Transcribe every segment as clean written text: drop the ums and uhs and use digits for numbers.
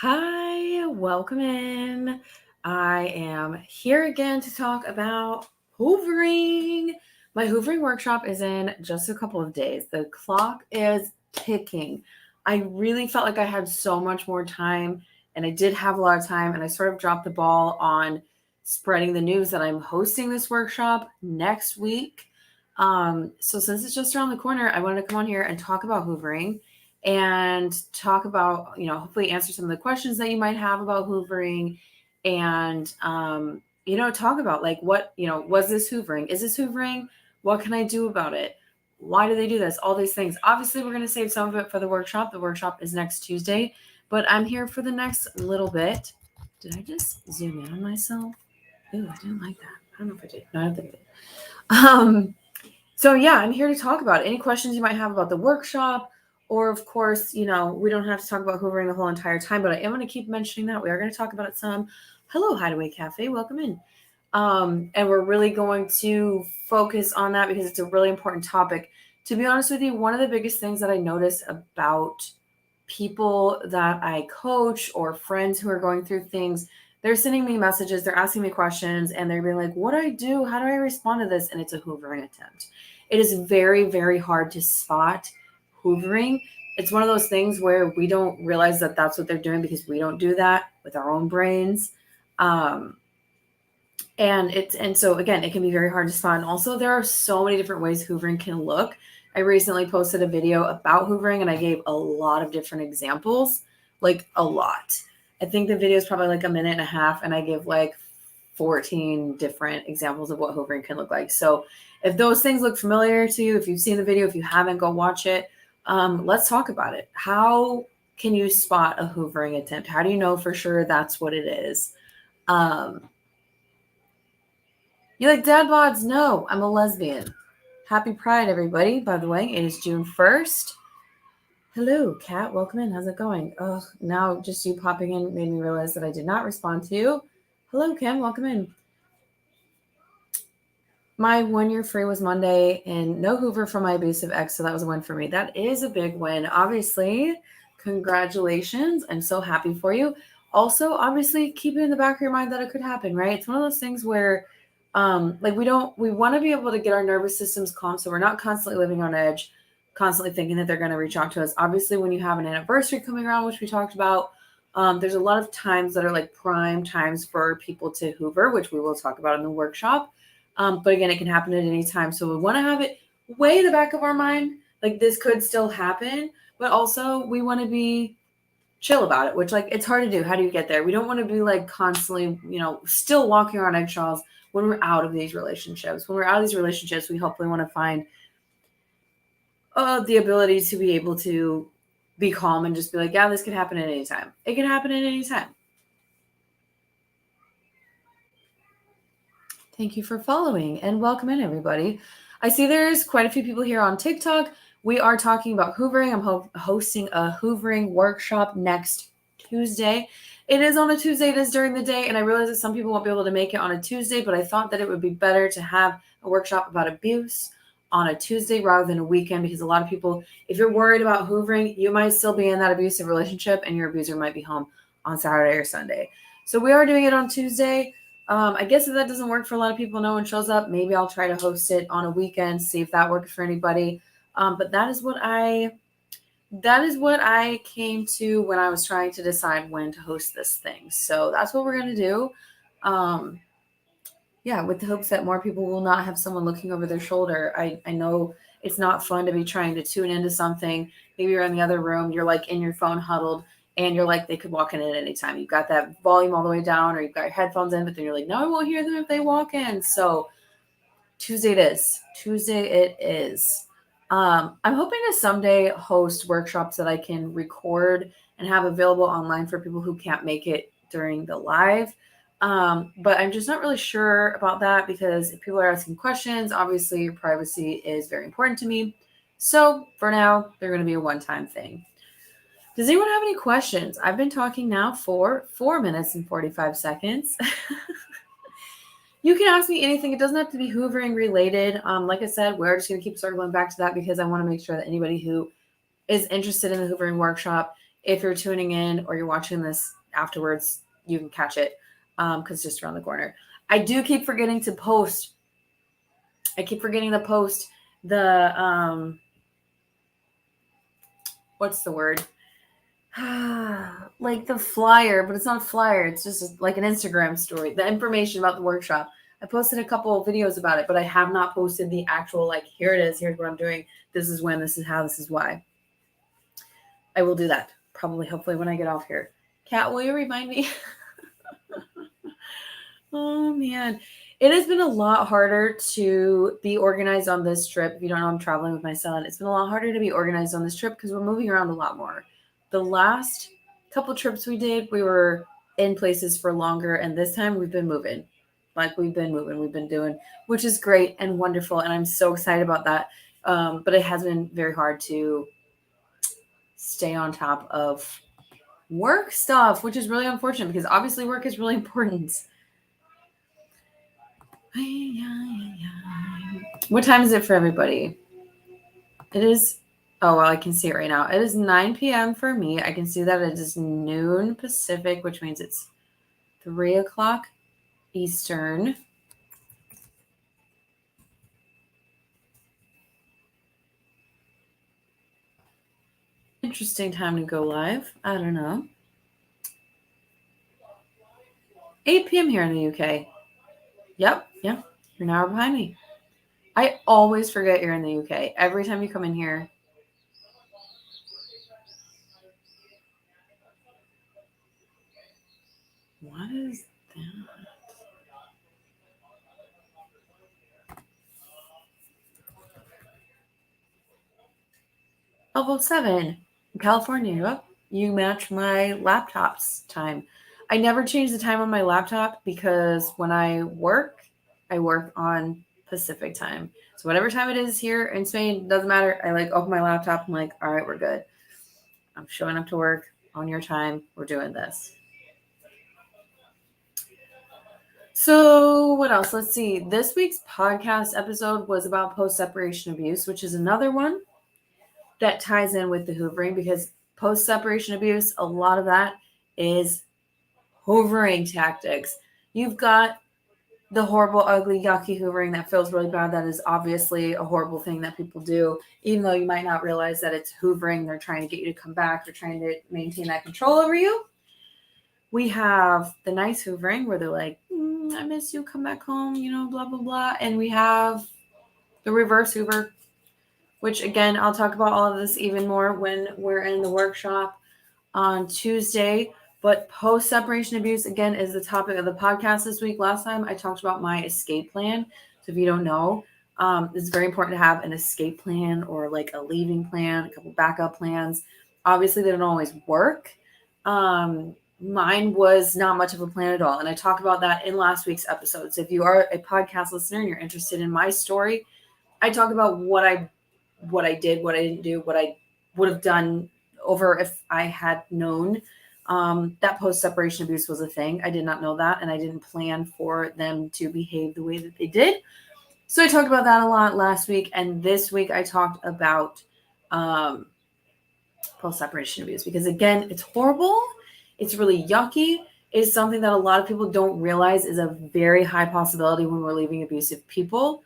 Hi, welcome in. I am here again to talk about hoovering. My hoovering workshop is in just a couple of days. The clock is ticking. I really felt like I had so much more time, and I did have a lot of time, and I sort of dropped the ball on spreading the news that I'm hosting this workshop next week. So since it's just around the corner, I wanted to come on here and talk about hoovering and talk about, hopefully answer some of the questions that you might have about hoovering and, talk about like what, was this hoovering? Is this hoovering? What can I do about it? Why do they do this? All these things. Obviously, we're going to save some of it for the workshop. The workshop is next Tuesday, but I'm here for the next little bit. Did I just zoom in on myself? Ooh, I didn't like that. I don't know if I did. No, I don't think I did. So yeah, I'm here to talk about it. Any questions you might have about the workshop, or of course, we don't have to talk about hoovering the whole entire time, but I am going to keep mentioning that. We are going to talk about it some. Hello, Hideaway Cafe. Welcome in. And we're really going to focus on that because it's a really important topic. To be honest with you, one of the biggest things that I notice about people that I coach or friends who are going through things, they're sending me messages, they're asking me questions, and they're being like, what do I do? How do I respond to this? And it's a hoovering attempt. It is very, very hard to spot hoovering. It's one of those things where we don't realize that that's what they're doing because we don't do that with our own brains. And so again, it can be very hard to spot. And also, there are so many different ways hoovering can look. I recently posted a video about hoovering and I gave a lot of different examples, like a lot. I think the video is probably like a minute and a half, and I give like 14 different examples of what hoovering can look like. So if those things look familiar to you, if you've seen the video, if you haven't, go watch it. Let's talk about it. How can you spot a hoovering attempt? How do you know for sure that's what it is? You like dad bods? No, I'm a lesbian. Happy Pride, everybody. By the way, it is June 1st. Hello, Kat. Welcome in. How's it going? Oh, now just you popping in made me realize that I did not respond to you. Hello, Kim. Welcome in. My 1 year free was Monday, and no Hoover from my abusive ex, so that was a win for me. That is a big win, obviously. Congratulations. I'm so happy for you. Also, obviously, keep it in the back of your mind that it could happen, right? It's one of those things where we want to be able to get our nervous systems calm so we're not constantly living on edge, constantly thinking that they're going to reach out to us. Obviously, when you have an anniversary coming around, which we talked about, there's a lot of times that are like prime times for people to hoover, which we will talk about in the workshop. But again, it can happen at any time. So we want to have it way in the back of our mind, like this could still happen, but also we want to be chill about it, which like it's hard to do. How do you get there? We don't want to be like constantly, still walking around eggshells when we're out of these relationships. When we're out of these relationships, we hopefully want to find the ability to be able to be calm and just be like, yeah, this can happen at any time. It can happen at any time. Thank you for following and welcome in, everybody. I see there's quite a few people here on TikTok. We are talking about hoovering. I'm hosting a hoovering workshop next Tuesday. It is on a Tuesday. It is during the day. And I realize that some people won't be able to make it on a Tuesday, but I thought that it would be better to have a workshop about abuse on a Tuesday rather than a weekend, because a lot of people, if you're worried about hoovering, you might still be in that abusive relationship and your abuser might be home on Saturday or Sunday. So we are doing it on Tuesday. I guess if that doesn't work for a lot of people, no one shows up, maybe I'll try to host it on a weekend, see if that works for anybody. But that is what I came to when I was trying to decide when to host this thing. So that's what we're going to do. With the hopes that more people will not have someone looking over their shoulder. I know it's not fun to be trying to tune into something. Maybe you're in the other room, you're like in your phone huddled, and you're like, they could walk in at any time. You've got that volume all the way down, or you've got your headphones in, but then you're like, no, I won't hear them if they walk in. So Tuesday it is. Tuesday it is. I'm hoping to someday host workshops that I can record and have available online for people who can't make it during the live. But I'm just not really sure about that because if people are asking questions, obviously your privacy is very important to me. So for now, they're going to be a one-time thing. Does anyone have any questions? I've been talking now for 4 minutes and 45 seconds. You can ask me anything. It doesn't have to be hoovering related. Like I said, we're just going to keep circling back to that because I want to make sure that anybody who is interested in the hoovering workshop if you're tuning in or you're watching this afterwards, you can catch it because it's just around the corner. I do keep forgetting to post. I keep forgetting to post the what's the word? Like the flyer, but it's not a flyer. It's just like an Instagram story. The information about the workshop. I posted a couple of videos about it, but I have not posted the actual, like, here it is. Here's what I'm doing. This is when, this is how, this is why. I will do that probably, hopefully, when I get off here. Kat, will you remind me? Oh, man. It has been a lot harder to be organized on this trip. If you don't know, I'm traveling with my son. It's been a lot harder to be organized on this trip because we're moving around a lot more. The last couple trips we did, we were in places for longer. And this time we've been moving. We've been doing, which is great and wonderful. And I'm so excited about that. But it has been very hard to stay on top of work stuff, which is really unfortunate because obviously work is really important. What time is it for everybody? It is, oh, well, I can see it right now. It is 9 p.m. for me. I can see that it is noon Pacific, which means it's 3 o'clock Eastern. Interesting time to go live. I don't know. 8 p.m. here in the UK. Yep. You're an hour behind me. I always forget you're in the UK. Every time you come in here. What is that? Level 7. California. Yep. You match my laptop's time. I never change the time on my laptop because when I work on Pacific time. So whatever time it is here in Spain, doesn't matter. I open my laptop. I'm like, all right, we're good. I'm showing up to work on your time. We're doing this. So what else? Let's see. This week's podcast episode was about post-separation abuse, which is another one that ties in with the hoovering because post-separation abuse, a lot of that is hoovering tactics. You've got the horrible, ugly, yucky hoovering that feels really bad. That is obviously a horrible thing that people do, even though you might not realize that it's hoovering. They're trying to get you to come back. They're trying to maintain that control over you. We have the nice hoovering where they're like, I miss you, come back home, blah, blah, blah. And we have the reverse hoover, which, again, I'll talk about all of this even more when we're in the workshop on Tuesday. But post-separation abuse, again, is the topic of the podcast this week. Last time I talked about my escape plan. So if you don't know, it's very important to have an escape plan or like a leaving plan, a couple backup plans. Obviously, they don't always work. Mine was not much of a plan at all. And I talk about that in last week's episode. So if you are a podcast listener and you're interested in my story, I talk about what I did, what I didn't do, what I would have done over if I had known that post-separation abuse was a thing. I did not know that, and I didn't plan for them to behave the way that they did. So I talked about that a lot last week, and this week I talked about post-separation abuse because, again, it's horrible. It's really yucky. It's something that a lot of people don't realize is a very high possibility when we're leaving abusive people.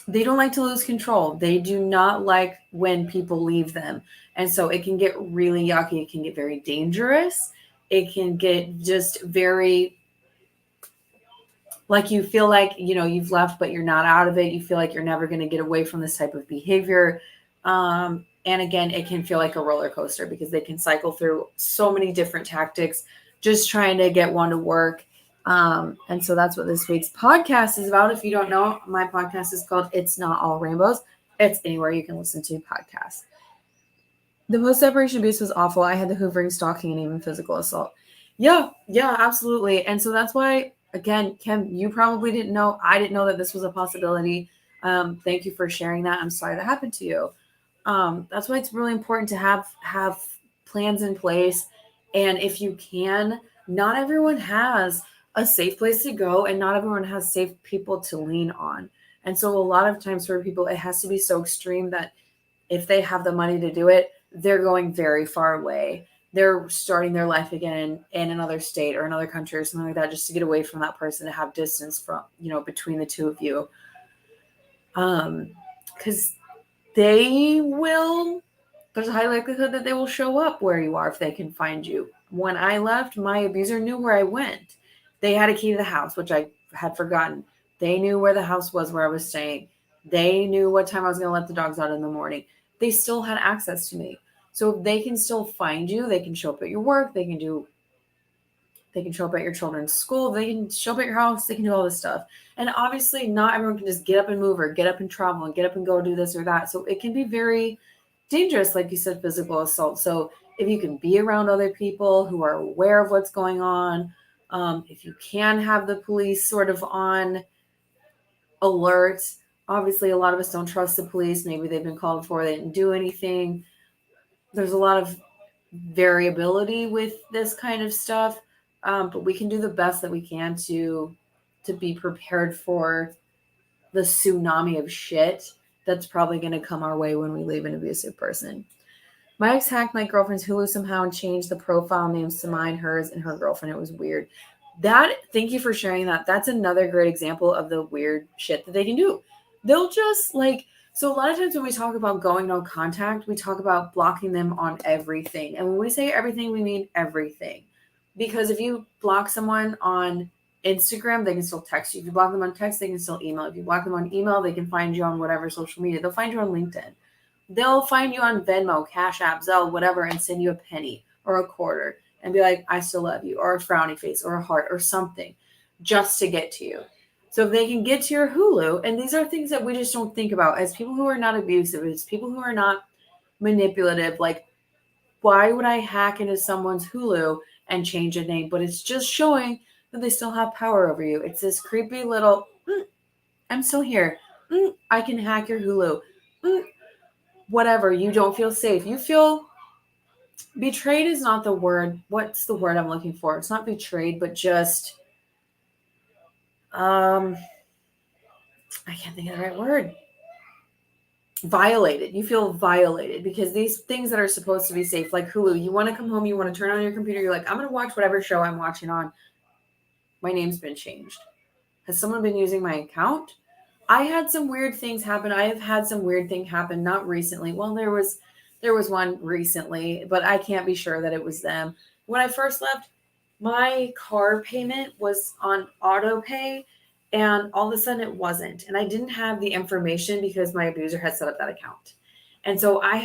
They don't like to lose control. They do not like when people leave them. And so it can get really yucky. It can get very dangerous. It can get just very, like, you feel like, you've left, but you're not out of it. You feel like you're never going to get away from this type of behavior. And again, it can feel like a roller coaster because they can cycle through so many different tactics, just trying to get one to work. And so that's what this week's podcast is about. If you don't know, my podcast is called It's Not All Rainbows. It's anywhere you can listen to podcasts. The post-separation abuse was awful. I had the hoovering, stalking, and even physical assault. Yeah, absolutely. And so that's why, again, Kim, you probably didn't know. I didn't know that this was a possibility. Thank you for sharing that. I'm sorry that happened to you. That's why it's really important to have plans in place. And if you can, not everyone has a safe place to go, and not everyone has safe people to lean on. And so a lot of times for people, it has to be so extreme that if they have the money to do it, they're going very far away. They're starting their life again in another state or another country or something like that, just to get away from that person, to have distance from, between the two of you. Because they will, there's a high likelihood that they will show up where you are if they can find you. When I left, my abuser knew where I went. They had a key to the house, which I had forgotten. They knew where the house was, where I was staying. They knew what time I was going to let the dogs out in the morning. They still had access to me. So if they can still find you, they can show up at your work, they can show up at your children's school, they can show up at your house, they can do all this stuff. And obviously not everyone can just get up and move or get up and travel and get up and go do this or that. So it can be very dangerous, like you said, physical assault. So if you can be around other people who are aware of what's going on, if you can have the police sort of on alert. Obviously, a lot of us don't trust the police. Maybe they've been called before, they didn't do anything. There's a lot of variability with this kind of stuff, but we can do the best that we can to be prepared for the tsunami of shit that's probably going to come our way when we leave an abusive person. My ex hacked my girlfriend's Hulu somehow and changed the profile names to mine, hers, and her girlfriend. It was weird. Thank you for sharing that. That's another great example of the weird shit that they can do. They'll just so a lot of times when we talk about going no contact, we talk about blocking them on everything. And when we say everything, we mean everything. Because if you block someone on Instagram, they can still text you. If you block them on text, they can still email. If you block them on email, they can find you on whatever social media. They'll find you on LinkedIn. They'll find you on Venmo, Cash App, Zelle, whatever, and send you a penny or a quarter and be like, I still love you, or a frowny face or a heart or something just to get to you. So if they can get to your Hulu, and these are things that we just don't think about as people who are not abusive, as people who are not manipulative, like why would I hack into someone's Hulu and change a name? But it's just showing that they still have power over you. It's this creepy little, I'm still here. I can hack your Hulu. Whatever, you don't feel safe. You feel betrayed is not the word. What's the word I'm looking for? It's not betrayed, but just I can't think of the right word. Violated. You feel violated because these things that are supposed to be safe, like Hulu, you want to come home, you want to turn on your computer, you're like, I'm going to watch whatever show I'm watching on. My name's been changed. Has someone been using my account? I had some weird things happen. I have had some weird thing happen, not recently. Well, there was one recently, but I can't be sure that it was them. When I first left, my car payment was on auto pay, and all of a sudden it wasn't. And I didn't have the information because my abuser had set up that account. And so I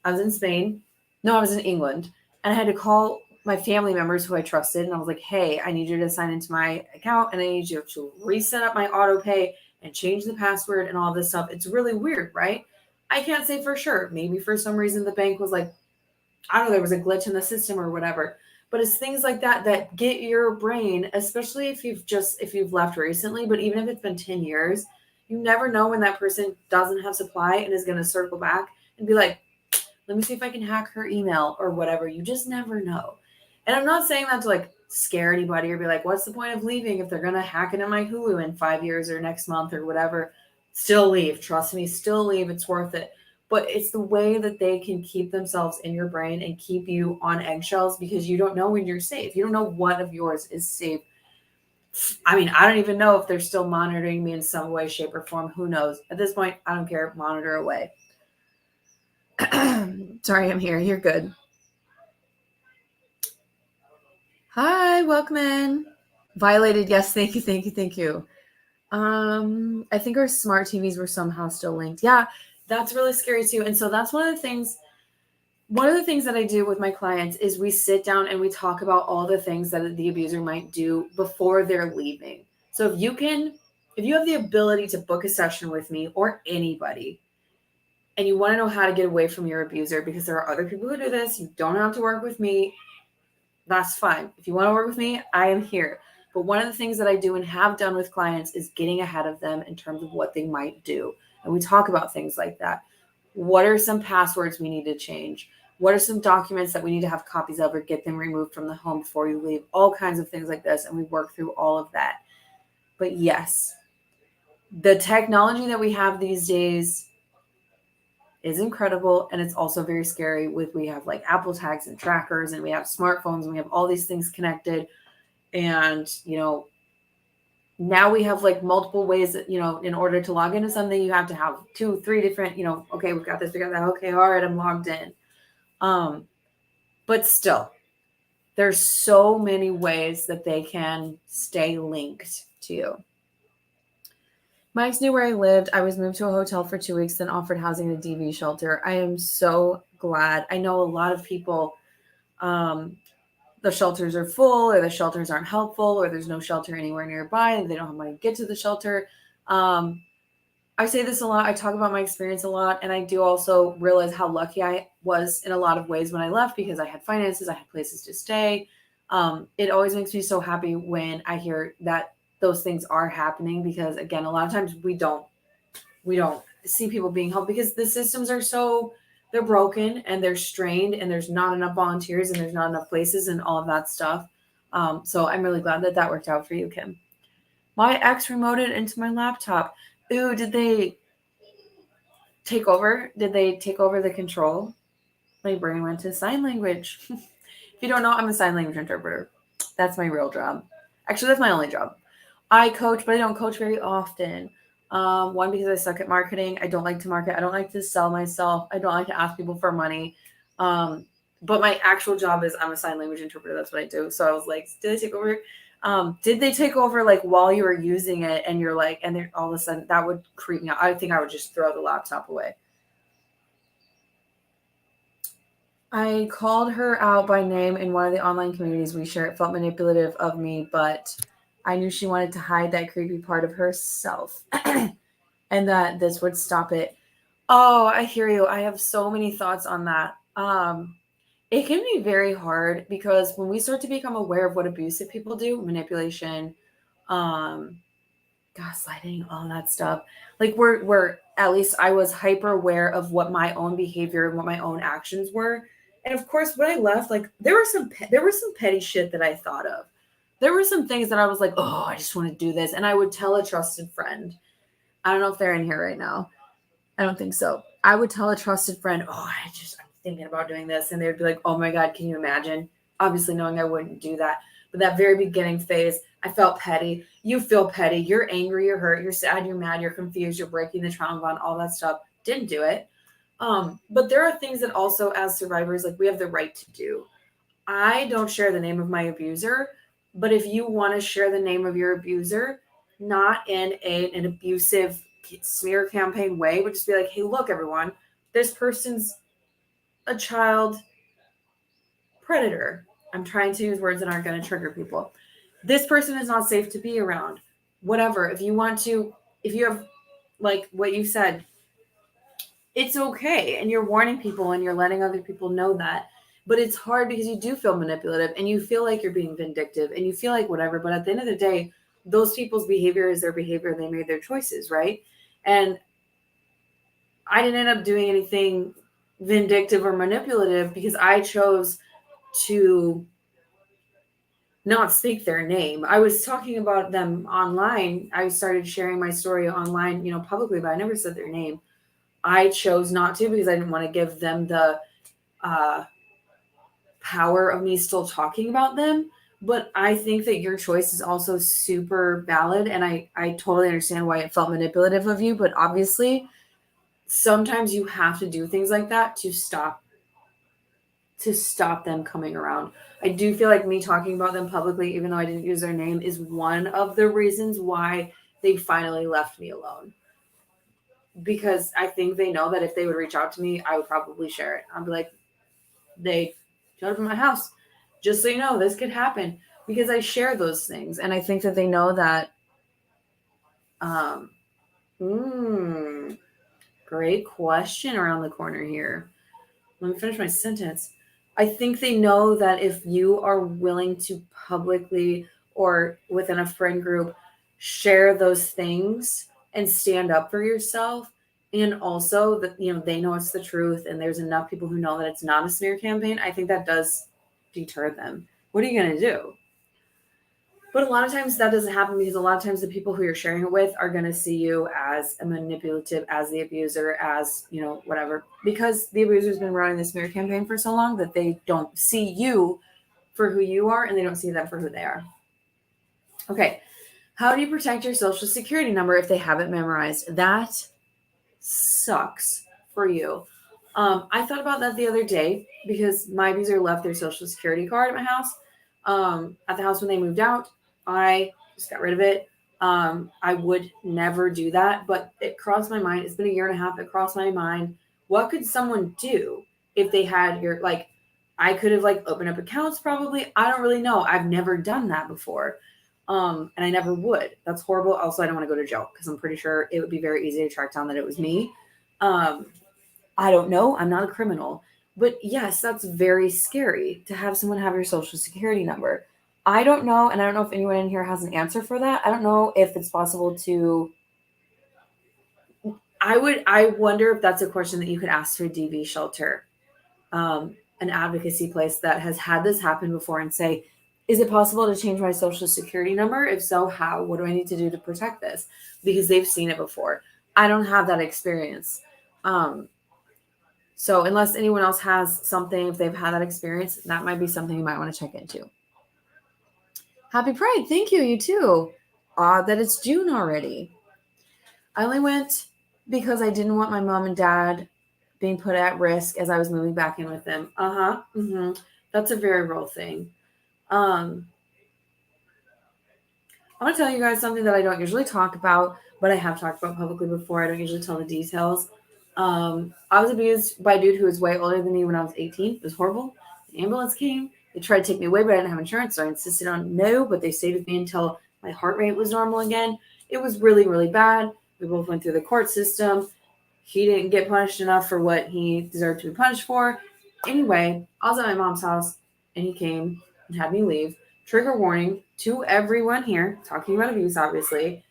was in Spain. No, I was in England. And I had to call my family members who I trusted. And I was like, hey, I need you to sign into my account, and I need you to reset up my auto pay and change the password and all this stuff. It's really weird, right? I can't say for sure. Maybe for some reason the bank was like, I don't know, there was a glitch in the system or whatever. But it's things like that that get your brain, especially if you've left recently, but even if it's been 10 years, you never know when that person doesn't have supply and is going to circle back and be like, let me see if I can hack her email or whatever. You just never know. And I'm not saying that to like scare anybody or be like, what's the point of leaving if they're going to hack into my Hulu in 5 years or next month or whatever? Still leave. Trust me, still leave. It's worth it. But it's the way that they can keep themselves in your brain and keep you on eggshells because you don't know when you're safe. You don't know what of yours is safe. I mean, I don't even know if they're still monitoring me in some way, shape, or form. Who knows? At this point, I don't care. Monitor away. Sorry, I'm here. You're good. Hi, welcome in. Violated. Yes, thank you. I think our smart TVs were somehow still linked. Yeah, that's really scary too. And so that's one of the things that I do with my clients is we sit down and we talk about all the things that the abuser might do before they're leaving. So if you have the ability to book a session with me or anybody, and you want to know how to get away from your abuser, because there are other people who do this, you don't have to work with me. That's fine. If you want to work with me, I am here. But one of the things that I do and have done with clients is getting ahead of them in terms of what they might do. And we talk about things like that. What are some passwords we need to change? What are some documents that we need to have copies of or get them removed from the home before you leave? All kinds of things like this. And we work through all of that. But yes, the technology that we have these days is incredible. And it's also very scary we have like Apple tags and trackers, and we have smartphones, and we have all these things connected. And, now we have like multiple ways that, in order to log into something, you have to have 2, 3 different, okay, we've got this, we got that. Okay. All right. I'm logged in. But still, there's so many ways that they can stay linked to you. My ex knew where I lived. I was moved to a hotel for 2 weeks, then offered housing at a DV shelter. I am so glad. I know a lot of people, the shelters are full, or the shelters aren't helpful, or there's no shelter anywhere nearby, and they don't have money to get to the shelter. I say this a lot. I talk about my experience a lot, and I do also realize how lucky I was in a lot of ways when I left, because I had finances, I had places to stay. It always makes me so happy when I hear that those things are happening, because again, a lot of times we don't see people being helped because the systems are they're broken and they're strained, and there's not enough volunteers, and there's not enough places, and all of that stuff. So I'm really glad that worked out for you, Kim. My ex remoted into my laptop. Ooh, did they take over? Did they take over the control? My brain went to sign language. If you don't know, I'm a sign language interpreter. That's my real job. Actually, that's my only job. I coach, but I don't coach very often. One, because I suck at marketing. I don't like to market. I don't like to sell myself. I don't like to ask people for money. But my actual job is I'm a sign language interpreter. That's what I do. So I was like, did they take over? Did they take over like while you were using it, and you're like, and then all of a sudden that would creep me out. I think I would just throw the laptop away. I called her out by name in one of the online communities we share. It felt manipulative of me, but I knew she wanted to hide that creepy part of herself and that this would stop it. Oh, I hear you. I have so many thoughts on that. It can be very hard, because when we start to become aware of what abusive people do, manipulation, gaslighting, all that stuff, like we're at least I was hyper aware of what my own behavior and what my own actions were. And of course, when I left, like there was some petty shit that I thought of. There were some things that I was like, oh, I just want to do this, and I would tell a trusted friend. I don't know if they're in here right now. I don't think so. I would tell a trusted friend, oh, I'm thinking about doing this. And they would be like, oh my God, can you imagine? Obviously knowing I wouldn't do that. But that very beginning phase, I felt petty. You feel petty. You're angry, you're hurt, you're sad, you're mad, you're confused, you're breaking the trauma bond, all that stuff. Didn't do it. But there are things that also, as survivors, like we have the right to do. I don't share the name of my abuser, but if you want to share the name of your abuser, not in an abusive smear campaign way, but just be like, hey, look, everyone, this person's a child predator. I'm trying to use words that aren't going to trigger people. This person is not safe to be around. Whatever. If you have like what you said, it's okay. And you're warning people and you're letting other people know that. But it's hard because you do feel manipulative and you feel like you're being vindictive and you feel like whatever. But at the end of the day, those people's behavior is their behavior. They made their choices, right? And I didn't end up doing anything vindictive or manipulative because I chose to not speak their name. I was talking about them online. I started sharing my story online, publicly, but I never said their name. I chose not to because I didn't want to give them the power of me still talking about them. But I think that your choice is also super valid. And I totally understand why it felt manipulative of you. But obviously, sometimes you have to do things like that to stop them coming around. I do feel like me talking about them publicly, even though I didn't use their name, is one of the reasons why they finally left me alone. Because I think they know that if they would reach out to me, I would probably share it. I'd be like, they showed up at my house. Just so you know, this could happen. Because I share those things. And I think that they know that great question around the corner here. Let me finish my sentence. I think they know that if you are willing to publicly or within a friend group share those things and stand up for yourself, and also that they know it's the truth and there's enough people who know that it's not a smear campaign, I think that does deter them. What are you going to do? But a lot of times that doesn't happen because a lot of times the people who you're sharing it with are going to see you as a manipulative, as the abuser, as, whatever. Because the abuser's been running this smear campaign for so long that they don't see you for who you are and they don't see them for who they are. Okay. How do you protect your social security number if they haven't memorized? That sucks for you. I thought about that the other day because my abuser left their social security card at my house. At the house when they moved out, I just got rid of it. I would never do that, but it crossed my mind. It's been a year and a half. It crossed my mind. What could someone do if they had I could have opened up accounts probably. I don't really know. I've never done that before. And I never would. That's horrible. Also, I don't want to go to jail because I'm pretty sure it would be very easy to track down that it was me. I don't know. I'm not a criminal. But yes, that's very scary to have someone have your social security number. I don't know, and I don't know if anyone in here has an answer for that. I don't know if it's possible to. I wonder if that's a question that you could ask to a DV shelter, an advocacy place that has had this happen before, and say, is it possible to change my social security number? If so, how? What do I need to do to protect this? Because they've seen it before. I don't have that experience. So unless anyone else has something, if they've had that experience, that might be something you might want to check into. Happy Pride. Thank you. You too. Odd that it's June already. I only went because I didn't want my mom and dad being put at risk as I was moving back in with them. That's a very real thing. I want to tell you guys something that I don't usually talk about, but I have talked about publicly before. I don't usually tell the details. I was abused by a dude who was way older than me when I was 18. It was horrible. The ambulance came. They tried to take me away, but I didn't have insurance, so I insisted on no, but they stayed with me until my heart rate was normal again. It was really, really bad. We both went through the court system. He didn't get punished enough for what he deserved to be punished for. Anyway, I was at my mom's house, and he came and had me leave. Trigger warning to everyone here, talking about abuse, obviously.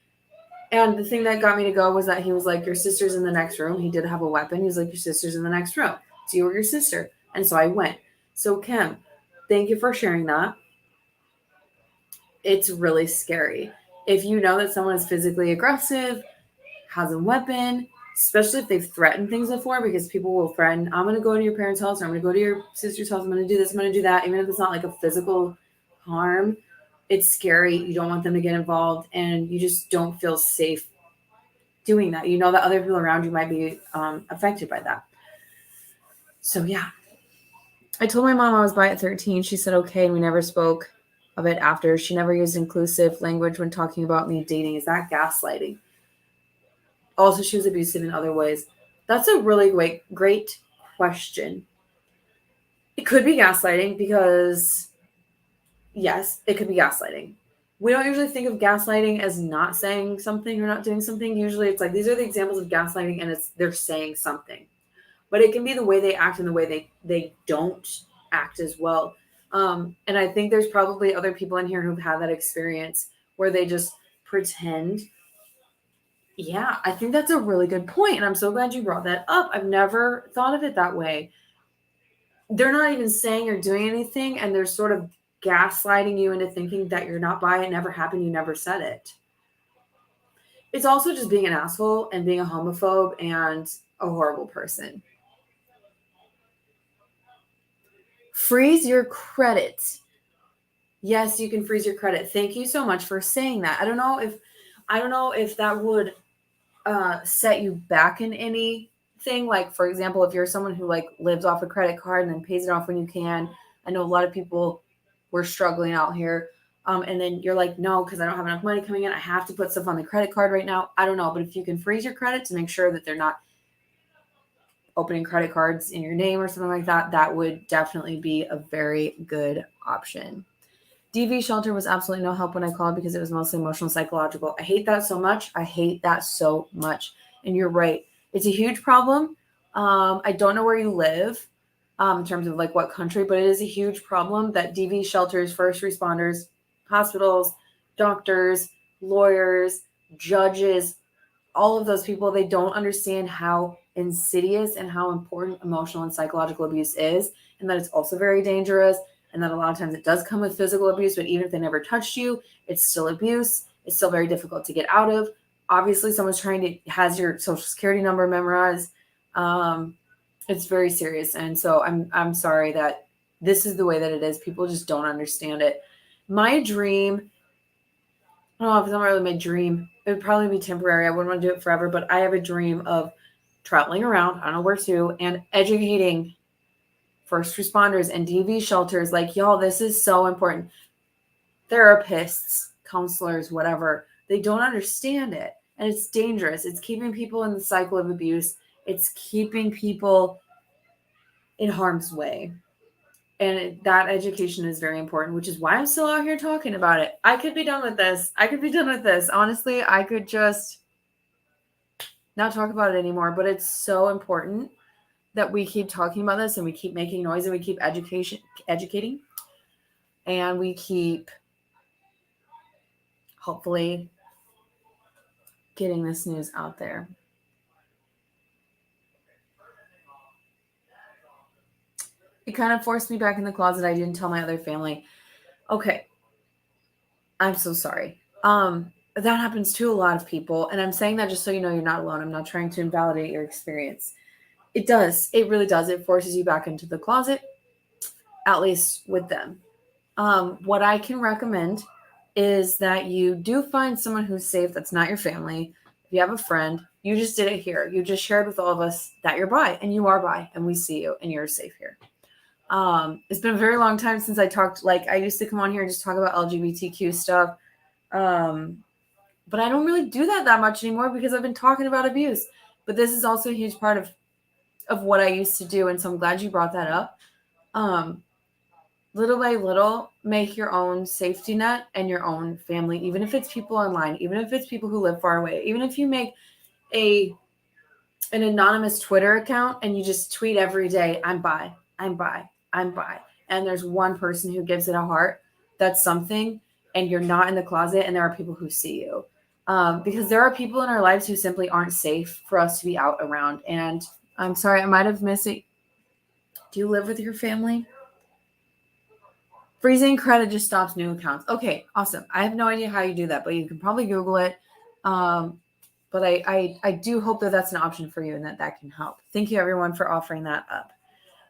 And the thing that got me to go was that he was like, your sister's in the next room. He did have a weapon. He was like, your sister's in the next room. So you were your sister. And so I went. So Kim, thank you for sharing that. It's really scary. If you know that someone is physically aggressive, has a weapon, especially if they've threatened things before, because people will threaten, I'm going to go to your parents' house, or I'm going to go to your sister's house, I'm going to do this, I'm going to do that, even if it's not like a physical harm. It's scary. You don't want them to get involved, and you just don't feel safe doing that. You know that other people around you might be affected by that. So yeah, I told my mom I was bi at 13. She said okay, and we never spoke of it after. She never used inclusive language when talking about me dating. Is that gaslighting? Also, she was abusive in other ways. That's a really great question. It could be gaslighting because, yes, it could be gaslighting. We don't usually think of gaslighting as not saying something or not doing something. Usually it's like, these are the examples of gaslighting and they're saying something. But it can be the way they act and the way they don't act as well. And I think there's probably other people in here who've had that experience where they just pretend. Yeah, I think that's a really good point. And I'm so glad you brought that up. I've never thought of it that way. They're not even saying or doing anything, and they're sort of gaslighting you into thinking that you're not bi, it never happened, you never said it. It's also just being an asshole and being a homophobe and a horrible person. Freeze your credit. Yes, you can freeze your credit. Thank you so much for saying that. I don't know if that would set you back in anything. Like, for example, if you're someone who lives off a credit card and then pays it off when you can. I know a lot of people were struggling out here. And then you're like, no, because I don't have enough money coming in. I have to put stuff on the credit card right now. I don't know. But if you can freeze your credit to make sure that they're not opening credit cards in your name or something like that, that would definitely be a very good option. DV shelter was absolutely no help when I called because it was mostly emotional and psychological. I hate that so much. And you're right. It's a huge problem. I don't know where you live in terms of what country, but it is a huge problem that DV shelters, first responders, hospitals, doctors, lawyers, judges, all of those people, they don't understand how insidious and how important emotional and psychological abuse is, and that it's also very dangerous. and that a lot of times it does come with physical abuse, but even if they never touched you, it's still abuse. It's still very difficult to get out of. Obviously, someone's has your social security number memorized. It's very serious. And so I'm sorry that this is the way that it is. People just don't understand it. My dream, I don't know if it's not really my dream. It would probably be temporary. I wouldn't want to do it forever, but I have a dream of traveling around, I don't know where to, and educating first responders and DV shelters. Like, y'all, this is so important. Therapists, counselors, whatever, they don't understand it. And it's dangerous. It's keeping people in the cycle of abuse. It's keeping people in harm's way. And that education is very important, which is why I'm still out here talking about it. I could be done with this. Honestly, I could just not talk about it anymore, but it's so important that we keep talking about this and we keep making noise and we keep educating and we keep hopefully getting this news out there. It kind of forced me back in the closet. I didn't tell my other family. Okay. I'm so sorry. That happens to a lot of people. And I'm saying that just so you know you're not alone. I'm not trying to invalidate your experience. It does. It really does. It forces you back into the closet, at least with them. What I can recommend is that you do find someone who's safe that's not your family. If you have a friend, you just did it here. You just shared with all of us that you're bi, and you are bi, and we see you, and you're safe here. It's been a very long time since I talked. Like, I used to come on here and just talk about LGBTQ stuff. But I don't really do that much anymore because I've been talking about abuse. But this is also a huge part of what I used to do. And so I'm glad you brought that up. Little by little, make your own safety net and your own family, even if it's people online, even if it's people who live far away, even if you make an anonymous Twitter account and you just tweet every day, I'm bi, I'm bi, I'm bi. And there's one person who gives it a heart. That's something. And you're not in the closet and there are people who see you. Because there are people in our lives who simply aren't safe for us to be out around. And I'm sorry, I might have missed it. Do you live with your family? Freezing credit just stops new accounts. Okay, awesome. I have no idea how you do that, but you can probably Google it. But I do hope that that's an option for you and that can help. Thank you, everyone, for offering that up.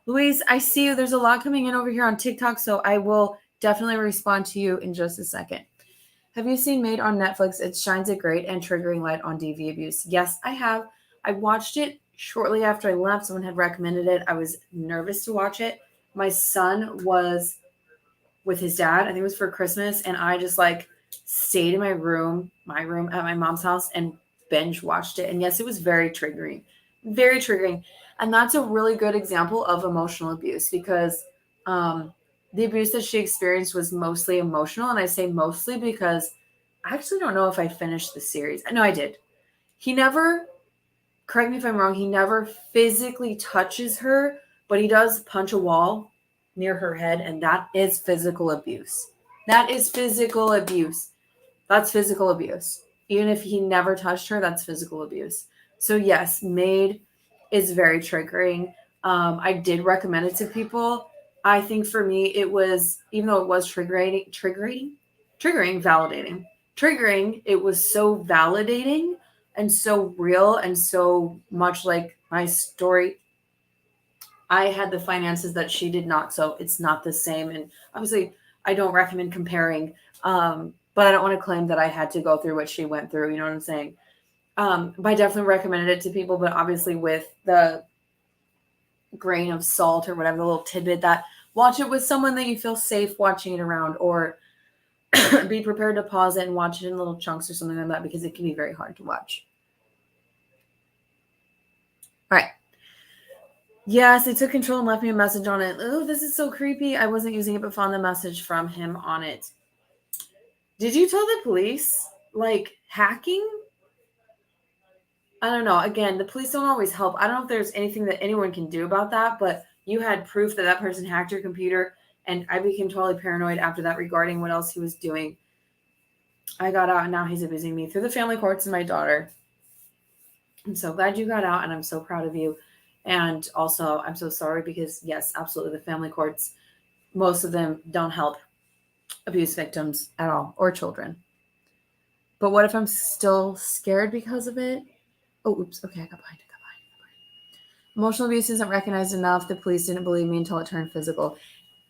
Louise, I see you. There's a lot coming in over here on TikTok, so I will definitely respond to you in just a second. Have you seen Made on Netflix? It shines a great and triggering light on DV abuse. Yes, I have. I watched it shortly after I left. Someone had recommended it. I was nervous to watch it. My son was with his dad. I think it was for Christmas. And I just stayed in my room at my mom's house and binge watched it. And yes, it was very triggering. Very triggering. And that's a really good example of emotional abuse because the abuse that she experienced was mostly emotional. And I say mostly because I actually don't know if I finished the series. No, I did. He never, correct me if I'm wrong, he never physically touches her, but he does punch a wall near her head. And that is physical abuse. That is physical abuse. That's physical abuse. Even if he never touched her, that's physical abuse. So yes, Made is very triggering. I did recommend it to people. I think for me, it was, even though it was triggering, validating. Triggering, it was so validating and so real and so much like my story. I had the finances that she did not, so it's not the same. And obviously, I don't recommend comparing, but I don't want to claim that I had to go through what she went through. You know what I'm saying? But I definitely recommended it to people, but obviously with the grain of salt or whatever, the little tidbit that watch it with someone that you feel safe watching it around, or be prepared to pause it and watch it in little chunks or something like that, because it can be very hard to watch. All right. Yes, they took control and left me a message on it. Oh, this is so creepy. I wasn't using it, but found the message from him on it. Did you tell the police? Hacking? I don't know. Again, the police don't always help. I don't know if there's anything that anyone can do about that, but you had proof that person hacked your computer, and I became totally paranoid after that regarding what else he was doing. I got out, and now he's abusing me through the family courts and my daughter. I'm so glad you got out, and I'm so proud of you. And also, I'm so sorry because, yes, absolutely, the family courts most of them don't help abuse victims at all, or children. But what if I'm still scared because of it? Oh, oops. Okay, I got behind. Emotional abuse isn't recognized enough. The police didn't believe me until it turned physical.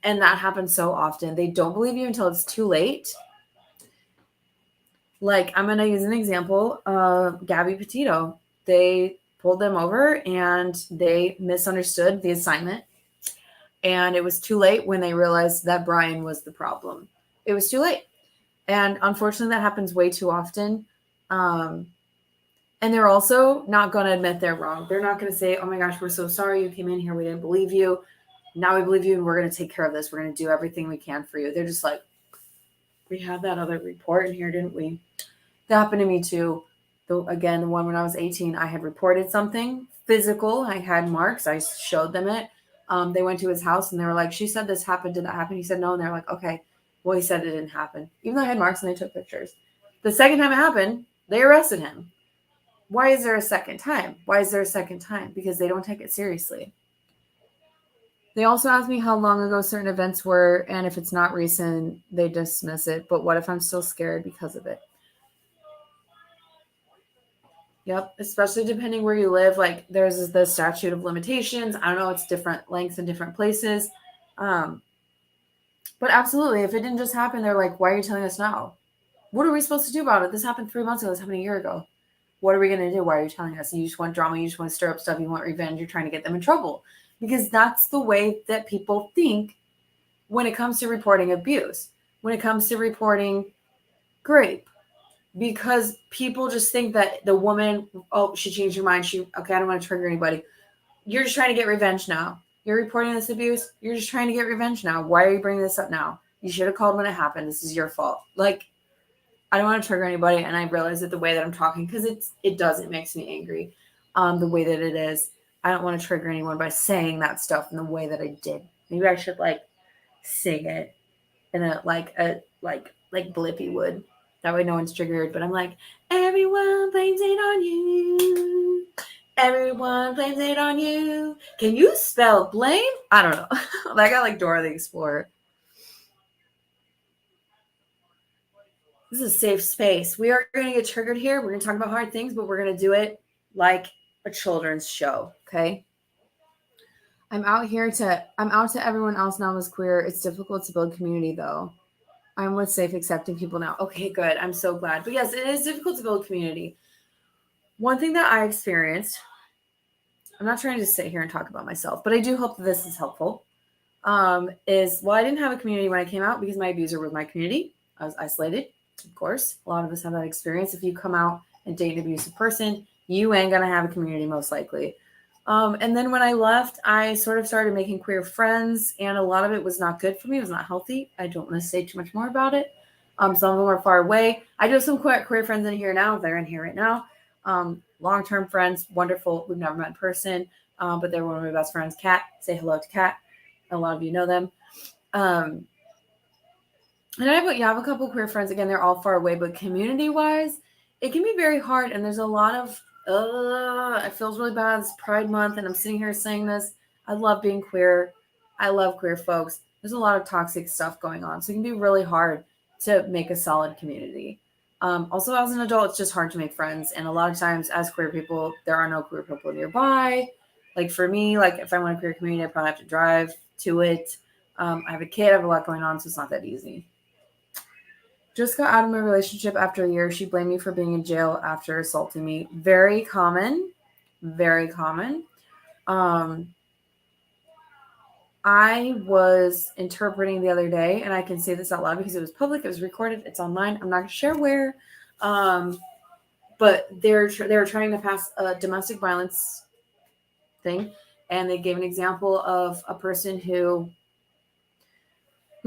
And that happens so often. They don't believe you until it's too late. Like, I'm going to use an example. Gabby Petito. They pulled them over and they misunderstood the assignment. And it was too late when they realized that Brian was the problem. It was too late. And unfortunately, that happens way too often. And they're also not going to admit they're wrong. They're not going to say, oh my gosh, we're so sorry you came in here. We didn't believe you. Now we believe you and we're going to take care of this. We're going to do everything we can for you. They're just like, we had that other report in here, didn't we? That happened to me too. Again, the one when I was 18, I had reported something physical. I had marks. I showed them it. They went to his house and they were like, she said this happened. Did that happen? He said no. And they're like, okay. Well, he said it didn't happen. Even though I had marks and they took pictures. The second time it happened, they arrested him. Why is there a second time? Why is there a second time? Because they don't take it seriously. They also asked me how long ago certain events were, and if it's not recent, they dismiss it. But what if I'm still scared because of it? Yep, especially depending where you live. Like, there's the statute of limitations. I don't know, it's different lengths in different places. But absolutely, if it didn't just happen, they're like, why are you telling us now? What are we supposed to do about it? This happened 3 months ago. This happened a year ago. What are we going to do? Why are you telling us? You just want drama. You just want to stir up stuff. You want revenge. You're trying to get them in trouble. Because that's the way that people think when it comes to reporting abuse, when it comes to reporting rape. Because people just think that the woman, oh, she changed her mind. Okay, I don't want to trigger anybody. You're just trying to get revenge now. You're reporting this abuse. You're just trying to get revenge now. Why are you bringing this up now? You should have called when it happened. This is your fault. Like, I don't want to trigger anybody, and I realize that the way that I'm talking, because it makes me angry, the way that it is. I don't want to trigger anyone by saying that stuff in the way that I did. Maybe I should like sing it in a like Blippy would. That way no one's triggered. But I'm like, everyone blames it on you. Everyone blames it on you. Can you spell blame? I don't know. I got like Dora the Explorer. This is a safe space. We are going to get triggered here. We're going to talk about hard things, but we're going to do it like a children's show. Okay. I'm out to everyone else now as queer. It's difficult to build community though. I'm with safe accepting people now. Okay, good. I'm so glad. But yes, it is difficult to build community. One thing that I experienced, I'm not trying to sit here and talk about myself, but I do hope that this is helpful. I didn't have a community when I came out because my abuser was my community. I was isolated. Of course, a lot of us have that experience. If you come out and date an abusive person, you ain't gonna have a community most likely. And then when I left, I sort of started making queer friends, and a lot of it was not good for me. It was not healthy. I don't want to say too much more about it. Some of them are far away. I do have some queer friends in here now. They're in here right now. Long-term friends, wonderful. We've never met in person, but they're one of my best friends. Kat, say hello to Kat. A lot of you know them. And I have a couple queer friends. Again, they're all far away, but community-wise, it can be very hard. And there's a lot of, it feels really bad. It's Pride Month, and I'm sitting here saying this. I love being queer. I love queer folks. There's a lot of toxic stuff going on. So it can be really hard to make a solid community. Also, as an adult, it's just hard to make friends. And a lot of times as queer people, there are no queer people nearby. Like for me, like if I want a queer community, I probably have to drive to it. I have a kid. I have a lot going on, so it's not that easy. Just got out of my relationship after a year. She blamed me for being in jail after assaulting me. Very common. Very common. I was interpreting the other day, and I can say this out loud because it was public. It was recorded. It's online. I'm not going to share where. But they were trying to pass a domestic violence thing, and they gave an example of a person whose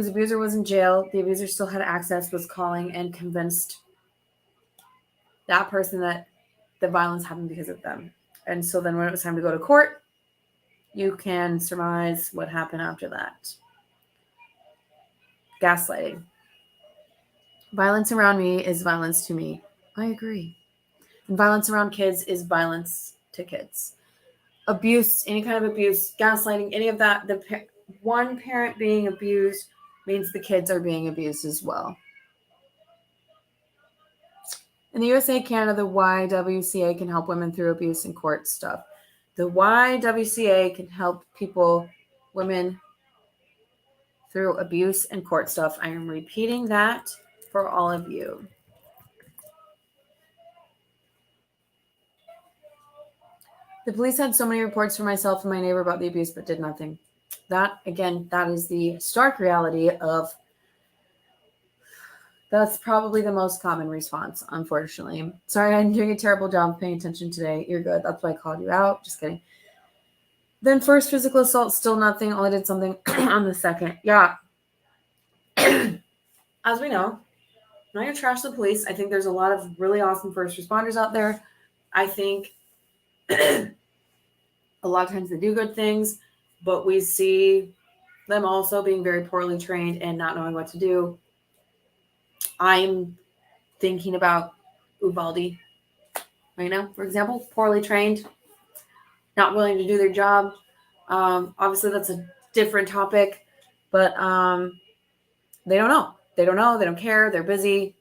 abuser was in jail. The abuser still had access, was calling and convinced that person that the violence happened because of them. And so then when it was time to go to court, you can surmise what happened after that. Gaslighting. Violence around me is violence to me. I agree. And violence around kids is violence to kids. Abuse, any kind of abuse, gaslighting, any of that, one parent being abused means the kids are being abused as well. In the USA, Canada, the YWCA can help women through abuse and court stuff. The YWCA can help women through abuse and court stuff. I am repeating that for all of you. The police had so many reports for myself and my neighbor about the abuse, but did nothing. That, again, that is the stark reality of, that's probably the most common response, unfortunately. Sorry, I'm doing a terrible job paying attention today. You're good. That's why I called you out. Just kidding. Then first physical assault, still nothing. Only did something on the second. Yeah. As we know, I'm not going to trash the police. I think there's a lot of really awesome first responders out there. I think a lot of times they do good things, but we see them also being very poorly trained and not knowing what to do. I'm thinking about Uvalde right now, for example, poorly trained, not willing to do their job. Obviously, that's a different topic, but they don't know. They don't know. They don't care. They're busy.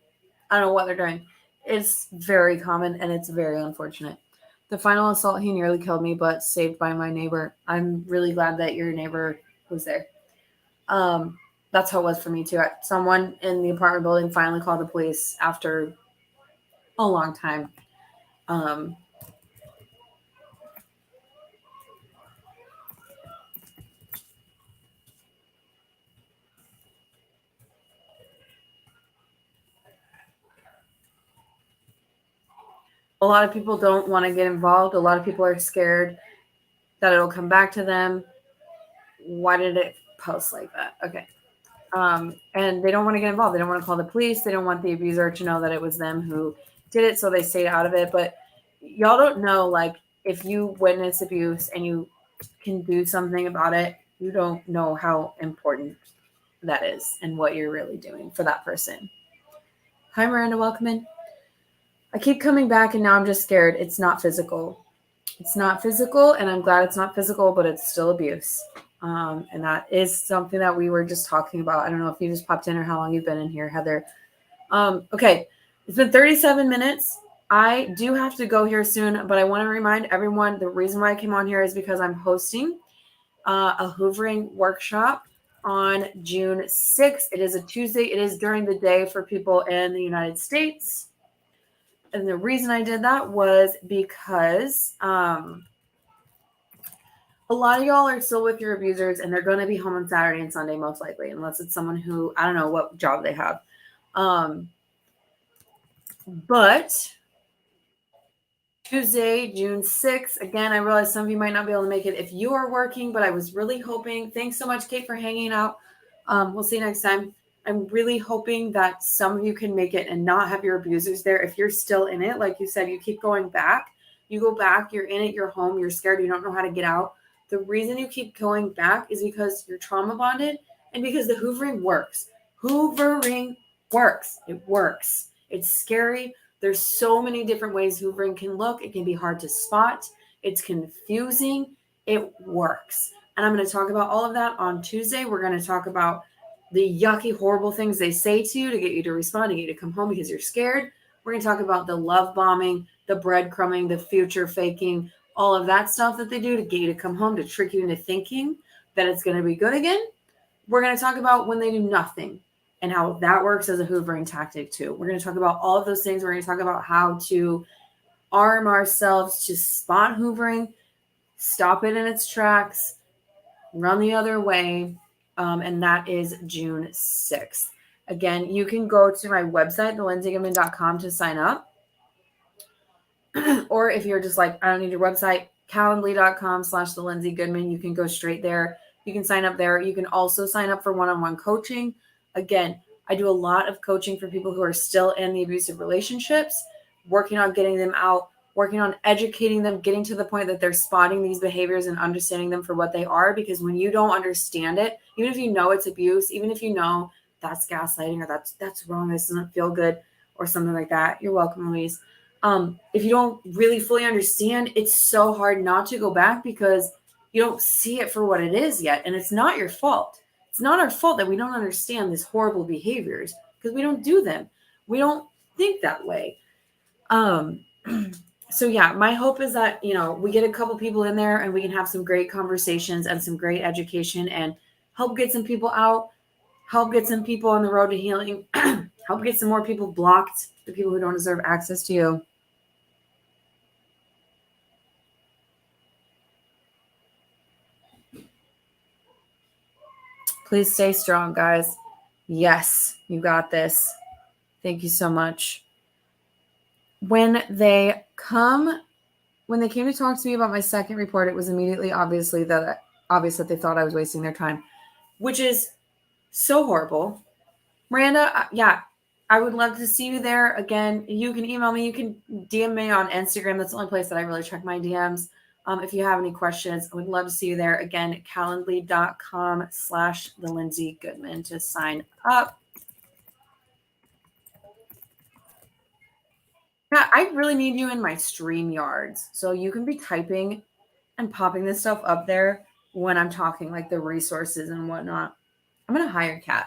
I don't know what they're doing. It's very common, and it's very unfortunate. The final assault, he nearly killed me, but saved by my neighbor. I'm really glad that your neighbor was there. That's how it was for me, too. Someone in the apartment building finally called the police after a long time. A lot of people don't want to get involved. A lot of people are scared that it'll come back to them. Why did it post like that? Okay. And they don't want to get involved. They don't want to call the police. They don't want the abuser to know that it was them who did it, so they stay out of it. But y'all don't know, like, if you witness abuse and you can do something about it, you don't know how important that is and what you're really doing for that person. Hi, Miranda. Welcome in. I keep coming back, and now I'm just scared. It's not physical. It's not physical, and I'm glad it's not physical, but it's still abuse. And that is something that we were just talking about. I don't know if you just popped in or how long you've been in here, Heather. Okay, it's been 37 minutes. I do have to go here soon, but I want to remind everyone the reason why I came on here is because I'm hosting a Hoovering Workshop on June 6th. It is a Tuesday. It is during the day for people in the United States. And the reason I did that was because a lot of y'all are still with your abusers, and they're going to be home on Saturday and Sunday, most likely, unless it's someone who, I don't know what job they have. But Tuesday, June 6th, again, I realize some of you might not be able to make it if you are working, but I was really hoping, thanks so much, Kate, for hanging out. We'll see you next time. I'm really hoping that some of you can make it and not have your abusers there. If you're still in it, like you said, you keep going back. You go back, you're in it, you're home, you're scared, you don't know how to get out. The reason you keep going back is because you're trauma bonded and because the hoovering works. Hoovering works. It works. It's scary. There's so many different ways hoovering can look. It can be hard to spot. It's confusing. It works. And I'm going to talk about all of that on Tuesday. We're going to talk about the yucky, horrible things they say to you to get you to respond, to get you to come home because you're scared. We're going to talk about the love bombing, the breadcrumbing, the future faking, all of that stuff that they do to get you to come home, to trick you into thinking that it's going to be good again. We're going to talk about when they do nothing and how that works as a hoovering tactic too. We're going to talk about all of those things. We're going to talk about how to arm ourselves to spot hoovering, stop it in its tracks, run the other way. And that is June 6th. Again, you can go to my website, thelindsygoodman.com, to sign up. Or if you're just like, I don't need your website, calendly.com/thelindsygoodman. You can go straight there. You can sign up there. You can also sign up for one-on-one coaching. Again, I do a lot of coaching for people who are still in the abusive relationships, working on getting them out, working on educating them, getting to the point that they're spotting these behaviors and understanding them for what they are. Because when you don't understand it, even if you know it's abuse, even if you know that's gaslighting or that's wrong, this doesn't feel good or something like that. You're welcome, Louise. If you don't really fully understand, it's so hard not to go back because You don't see it for what it is yet. And it's not your fault. It's not our fault that we don't understand these horrible behaviors because we don't do them. We don't think that way. So yeah, my hope is that, we get a couple people in there and we can have some great conversations and some great education and help get some people out, help get some people on the road to healing, help get some more people blocked, the people who don't deserve access to you. Please stay strong, guys. Yes, you got this. Thank you so much. When they came to talk to me about my second report, it was immediately obvious that they thought I was wasting their time, which is so horrible. Miranda, yeah, I would love to see you there. Again, you can email me. You can DM me on Instagram. That's the only place that I really check my DMs. If you have any questions, I would love to see you there. Again, calendly.com/TheLindsayGoodman to sign up. Yeah, I really need you in my StreamYards. So you can be typing and popping this stuff up there when I'm talking, like the resources and whatnot. I'm going to hire Kat.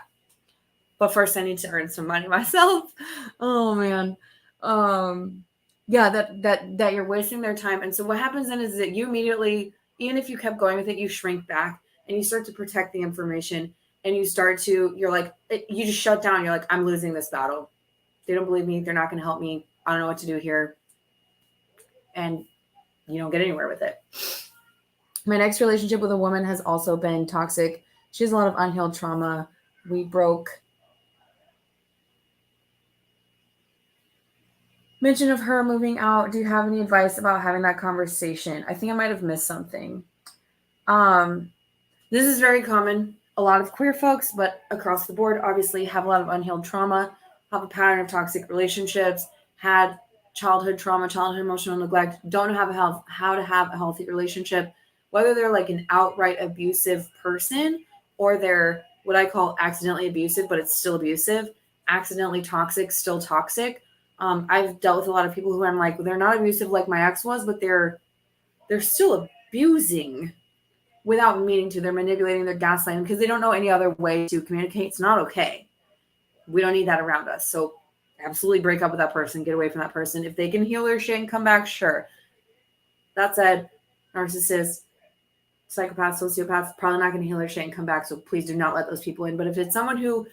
But first I need to earn some money myself. Oh man. Yeah, that you're wasting their time. And so what happens then is that you immediately, even if you kept going with it, you shrink back and you start to protect the information and you just shut down. You're like, I'm losing this battle. They don't believe me. They're not going to help me. I don't know what to do here. And you don't get anywhere with it. My next relationship with a woman has also been toxic. She has a lot of unhealed trauma. We broke. Mention of her moving out. Do you have any advice about having that conversation? I think I might have missed something. This is very common. A lot of queer folks, but across the board, obviously have a lot of unhealed trauma, have a pattern of toxic relationships, had childhood trauma, childhood emotional neglect, don't know how to have a healthy relationship, whether they're like an outright abusive person or they're what I call accidentally abusive, but it's still abusive, accidentally toxic, still toxic. I've dealt with a lot of people who I'm like, they're not abusive like my ex was, but they're still abusing without meaning to. They're manipulating, they're gaslighting because they don't know any other way to communicate. It's not okay. We don't need that around us. So absolutely break up with that person, get away from that person. If they can heal their shit and come back, sure. That said, narcissists, psychopaths, sociopaths, probably not going to heal their shit and come back. So please do not let those people in. But if it's someone who,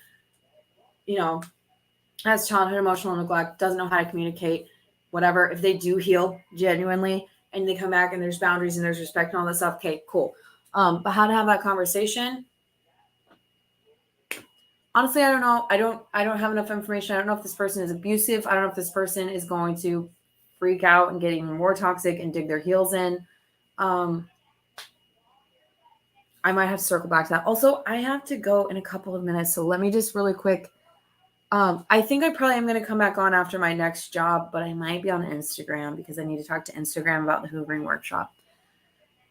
has childhood emotional neglect, doesn't know how to communicate, whatever, if they do heal genuinely and they come back and there's boundaries and there's respect and all that stuff, okay, cool. But how to have that conversation? Honestly, I don't know. I don't have enough information. I don't know if this person is abusive. I don't know if this person is going to freak out and get even more toxic and dig their heels in. I might have to circle back to that. Also, I have to go in a couple of minutes. So let me just really quick. I think I probably am going to come back on after my next job, but I might be on Instagram because I need to talk to Instagram about the Hoovering Workshop.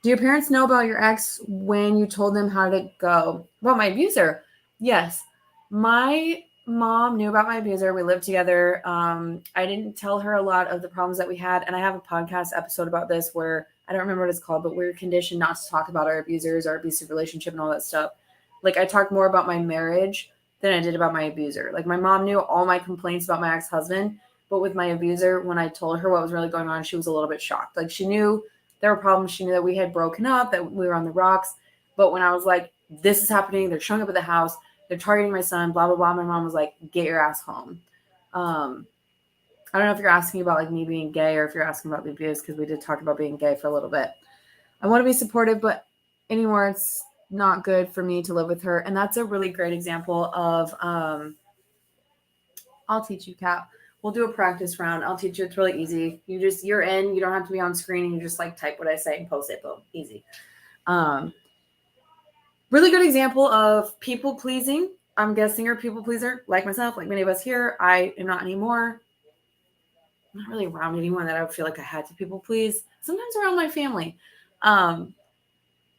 Do your parents know about your ex when you told them how to go? About my abuser? Yes. My mom knew about my abuser. We lived together. I didn't tell her a lot of the problems that we had. And I have a podcast episode about this where I don't remember what it's called, but we're conditioned not to talk about our abusers, our abusive relationship and all that stuff. Like I talked more about my marriage than I did about my abuser. Like my mom knew all my complaints about my ex-husband, but with my abuser, when I told her what was really going on, she was a little bit shocked. Like she knew there were problems. She knew that we had broken up, that we were on the rocks. But when I was like, this is happening, they're showing up at the house, they're targeting my son, blah, blah, blah. My mom was like, get your ass home. I don't know if you're asking about like me being gay or if you're asking about the abuse, because we did talk about being gay for a little bit. I want to be supportive, but anymore, it's not good for me to live with her. And that's a really great example of, I'll teach you, Kat. We'll do a practice round. I'll teach you. It's really easy. You're in, you don't have to be on screen. And you just like type what I say and post it. Boom. Easy. Really good example of people pleasing. I'm guessing you're a people pleaser, like myself, like many of us here. I am not anymore. I'm not really around anyone that I would feel like I had to people please. Sometimes around my family. I'm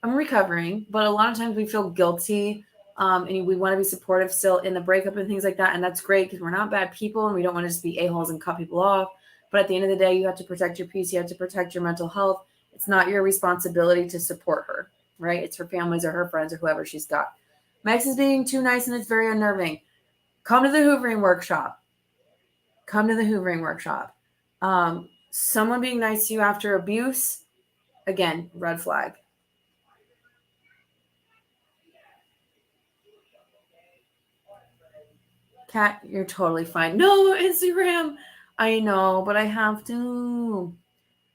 recovering, but a lot of times we feel guilty. And we want to be supportive still in the breakup and things like that. And that's great because we're not bad people and we don't want to just be a-holes and cut people off. But at the end of the day, you have to protect your peace. You have to protect your mental health. It's not your responsibility to support her. right? It's her families or her friends or whoever she's got. Max is being too nice and it's very unnerving. Come to the Hoovering Workshop. Come to the Hoovering Workshop. Someone being nice to you after abuse, again, red flag. Kat, you're totally fine. No, Instagram. I know, but I have to.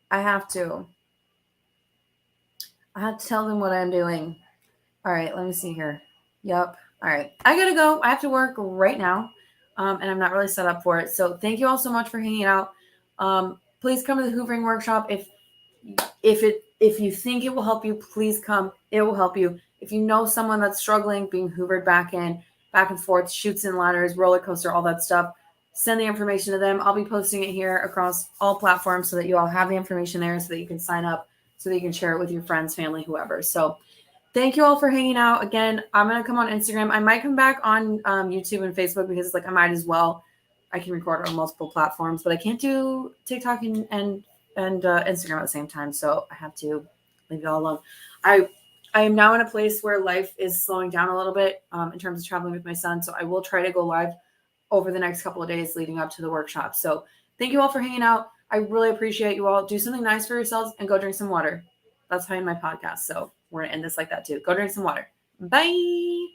I have to. I have to tell them what I'm doing. All right, let me see here. Yep. All right. I gotta go. I have to work right now. And I'm not really set up for it. So thank you all so much for hanging out. Please come to the Hoovering Workshop. If you think it will help you, please come. It will help you. If you know someone that's struggling, being hoovered back and forth, chutes and ladders, roller coaster, all that stuff, send the information to them. I'll be posting it here across all platforms so that you all have the information there so that you can sign up, so that you can share it with your friends, family, whoever. So thank you all for hanging out. Again, I'm going to come on Instagram. I might come back on YouTube and Facebook because it's like I might as well. I can record on multiple platforms, but I can't do TikTok and Instagram at the same time. So I have to leave it all alone. I am now in a place where life is slowing down a little bit in terms of traveling with my son. So I will try to go live over the next couple of days leading up to the workshop. So thank you all for hanging out. I really appreciate you all. Do something nice for yourselves and go drink some water. That's how I end my podcast. So we're going to end this like that too. Go drink some water. Bye.